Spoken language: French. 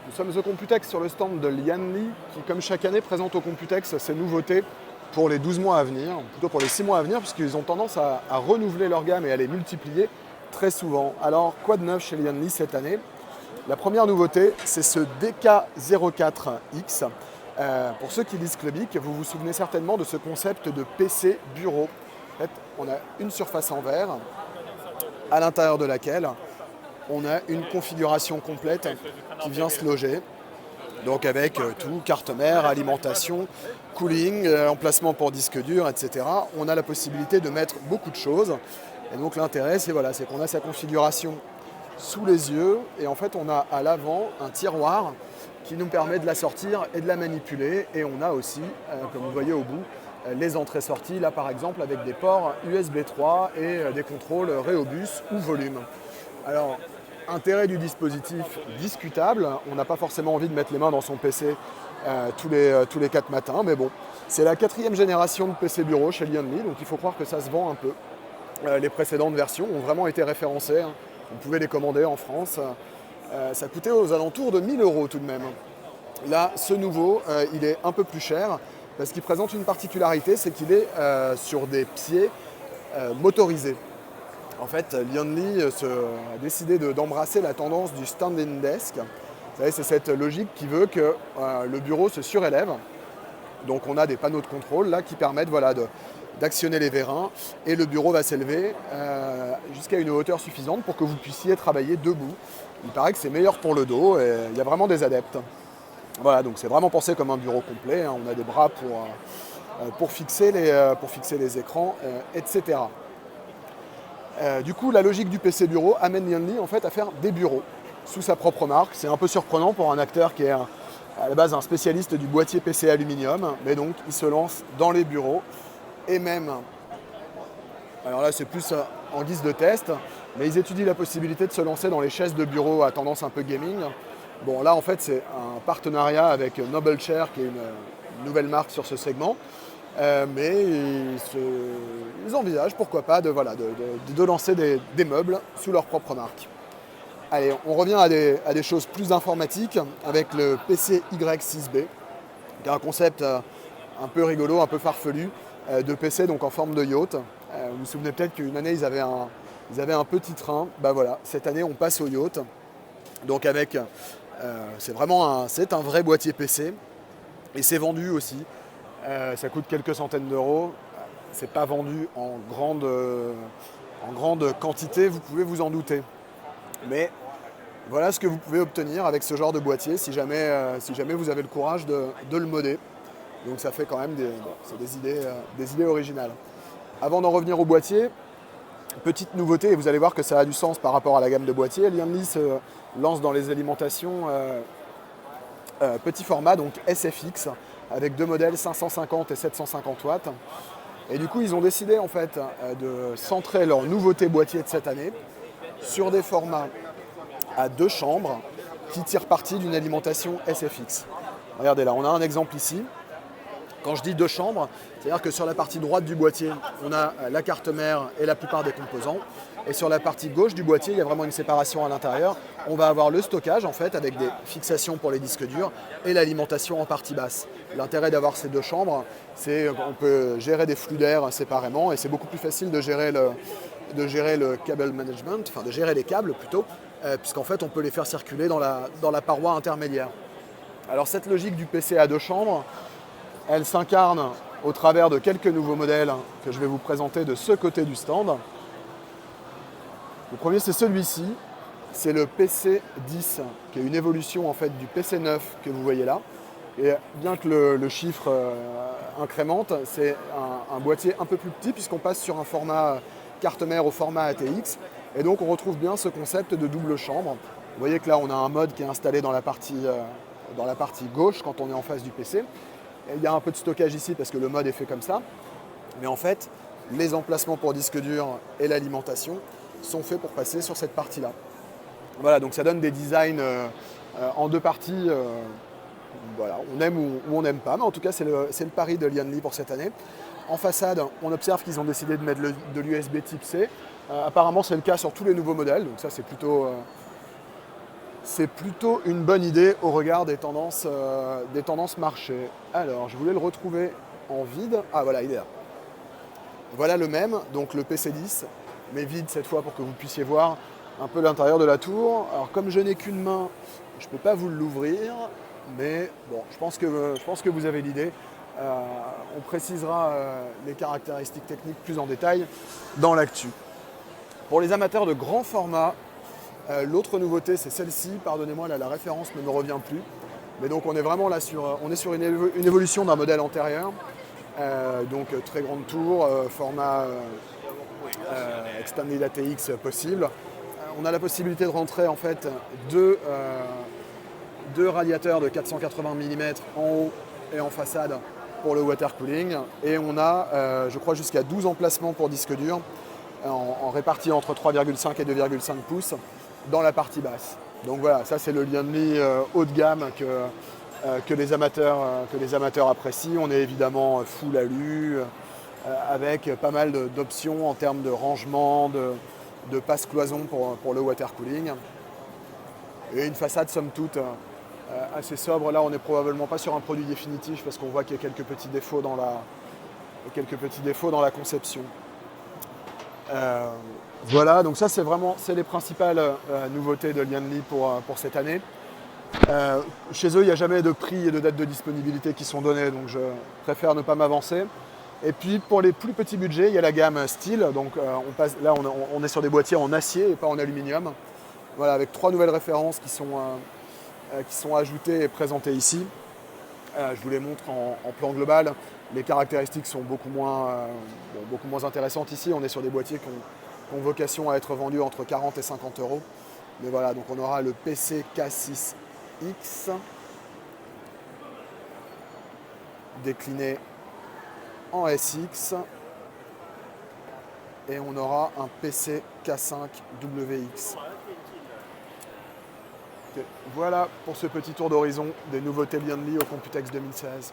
Nous sommes au Computex sur le stand de Lianli qui, comme chaque année, présente au Computex ses nouveautés pour les 12 mois à venir, plutôt pour les 6 mois à venir, puisqu'ils ont tendance à renouveler leur gamme et à les multiplier très souvent. Alors, quoi de neuf chez Lianli cette année? La première nouveauté, c'est ce DK04X. Pour ceux qui lisent Clubic, vous vous souvenez certainement de ce concept de PC bureau. En fait, on a une surface en verre à l'intérieur de laquelle on a une configuration complète qui vient se loger. Donc avec tout, carte mère, alimentation, cooling, emplacement pour disque dur, etc. On a la possibilité de mettre beaucoup de choses. Et donc l'intérêt, c'est voilà, qu'on a sa configuration sous les yeux. Et en fait, on a à l'avant un tiroir qui nous permet de la sortir et de la manipuler. Et on a aussi, comme vous voyez au bout, les entrées-sorties, là par exemple, avec des ports USB 3 et des contrôles Rhéobus ou volume. Alors, intérêt du dispositif discutable, on n'a pas forcément envie de mettre les mains dans son PC tous les 4 matins, mais bon, c'est la 4e génération de PC bureau chez Lianli, donc il faut croire que ça se vend un peu. Les précédentes versions ont vraiment été référencées, hein. On pouvait les commander en France, ça coûtait aux alentours de 1000 € tout de même. Là, ce nouveau, il est un peu plus cher, parce qu'il présente une particularité, c'est qu'il est sur des pieds motorisés. En fait, Lianli a décidé d'embrasser la tendance du stand-in desk. Vous savez, c'est cette logique qui veut que le bureau se surélève. Donc on a des panneaux de contrôle là qui permettent d'actionner les vérins et le bureau va s'élever jusqu'à une hauteur suffisante pour que vous puissiez travailler debout. Il paraît que c'est meilleur pour le dos et il y a vraiment des adeptes. Voilà, donc c'est vraiment pensé comme un bureau complet, hein. On a des bras pour fixer les écrans, etc. Du coup, la logique du PC bureau amène Lianli en fait à faire des bureaux sous sa propre marque. C'est un peu surprenant pour un acteur qui est à la base un spécialiste du boîtier PC aluminium, mais donc il se lance dans les bureaux et même, alors là c'est plus en guise de test, mais ils étudient la possibilité de se lancer dans les chaises de bureau à tendance un peu gaming. Bon là en fait c'est un partenariat avec Noble Chair qui est une nouvelle marque sur ce segment. Mais ils envisagent, pourquoi pas, de lancer des meubles sous leur propre marque. Allez, on revient à des choses plus informatiques avec le PC Y6B, qui est un concept un peu rigolo, un peu farfelu, de PC donc en forme de yacht. Vous vous souvenez peut-être qu'une année, ils avaient un petit train. Bah voilà, cette année, on passe au yacht. Donc c'est un vrai boîtier PC, et c'est vendu aussi. Ça coûte quelques centaines d'euros. C'est pas vendu en grande quantité, vous pouvez vous en douter. Mais voilà ce que vous pouvez obtenir avec ce genre de boîtier si jamais vous avez le courage de le modder. Donc ça fait quand même des idées originales. Avant d'en revenir au boîtier, petite nouveauté, et vous allez voir que ça a du sens par rapport à la gamme de boîtiers. Lianli se lance dans les alimentations petit format, donc SFX, avec 2 modèles 550 et 750 watts. Et du coup, ils ont décidé en fait de centrer leur nouveauté boîtier de cette année sur des formats à 2 chambres qui tirent parti d'une alimentation SFX. Regardez là, on a un exemple ici. Quand je dis 2 chambres, c'est-à-dire que sur la partie droite du boîtier, on a la carte mère et la plupart des composants. Et sur la partie gauche du boîtier, il y a vraiment une séparation à l'intérieur. On va avoir le stockage en fait avec des fixations pour les disques durs et l'alimentation en partie basse. L'intérêt d'avoir ces 2 chambres, c'est qu'on peut gérer des flux d'air séparément et c'est beaucoup plus facile de gérer le cable management, enfin de gérer les câbles plutôt, puisqu'en fait on peut les faire circuler dans la paroi intermédiaire. Alors cette logique du PC à 2 chambres, elle s'incarne au travers de quelques nouveaux modèles que je vais vous présenter de ce côté du stand. Le premier, c'est celui-ci, c'est le PC10, qui est une évolution en fait du PC9 que vous voyez là. Et bien que le chiffre incrémente, c'est un boîtier un peu plus petit puisqu'on passe sur un format carte mère au format ATX. Et donc on retrouve bien ce concept de double chambre. Vous voyez que là on a un mode qui est installé dans la partie gauche quand on est en face du PC. Et il y a un peu de stockage ici parce que le mode est fait comme ça. Mais en fait, les emplacements pour disque dur et l'alimentation sont faits pour passer sur cette partie-là. Voilà, donc ça donne des designs en 2 parties. Voilà, on aime ou on n'aime pas, mais en tout cas c'est le pari de Lianli pour cette année. En façade, on observe qu'ils ont décidé de mettre de l'USB type C. Apparemment c'est le cas sur tous les nouveaux modèles, donc ça c'est plutôt c'est plutôt une bonne idée au regard des tendances marché. Alors, je voulais le retrouver en vide. Ah voilà, il est là. Voilà le même, donc le PC10, mais vide cette fois pour que vous puissiez voir un peu l'intérieur de la tour. Alors comme je n'ai qu'une main, je ne peux pas vous l'ouvrir, mais bon, je pense que vous avez l'idée. On précisera les caractéristiques techniques plus en détail dans l'actu. Pour les amateurs de grand format, l'autre nouveauté c'est celle-ci, pardonnez-moi, là la référence ne me revient plus. Mais donc on est vraiment là sur une évolution d'un modèle antérieur. Donc très grande tour, format Extended ATX possible. On a la possibilité de rentrer en fait deux radiateurs de 480 mm en haut et en façade pour le water cooling. Et on a, je crois, jusqu'à 12 emplacements pour disque dur, en répartis entre 3,5 et 2,5 pouces dans la partie basse. Donc voilà, ça c'est le Lianli haut de gamme que les amateurs apprécient. On est évidemment full alu, avec pas mal d'options en termes de rangement, de passe-cloison pour le water cooling. Et une façade somme toute assez sobre. Là on n'est probablement pas sur un produit définitif parce qu'on voit qu'il y a quelques petits défauts dans la conception. Voilà, donc ça c'est les principales nouveautés de Lianli pour cette année. Chez eux, il n'y a jamais de prix et de date de disponibilité qui sont donnés, donc je préfère ne pas m'avancer. Et puis pour les plus petits budgets, il y a la gamme Steel. Donc on est sur des boîtiers en acier et pas en aluminium. Voilà, avec 3 nouvelles références qui sont ajoutées et présentées ici. Je vous les montre en plan global. Les caractéristiques sont beaucoup moins intéressantes ici. On est sur des boîtiers qui ont vocation à être vendus entre 40 et 50 euros. Mais voilà, donc on aura le PC K6X décliné en SX et on aura un PC K5WX. Okay. Voilà pour ce petit tour d'horizon des nouveautés Lianli au Computex 2016.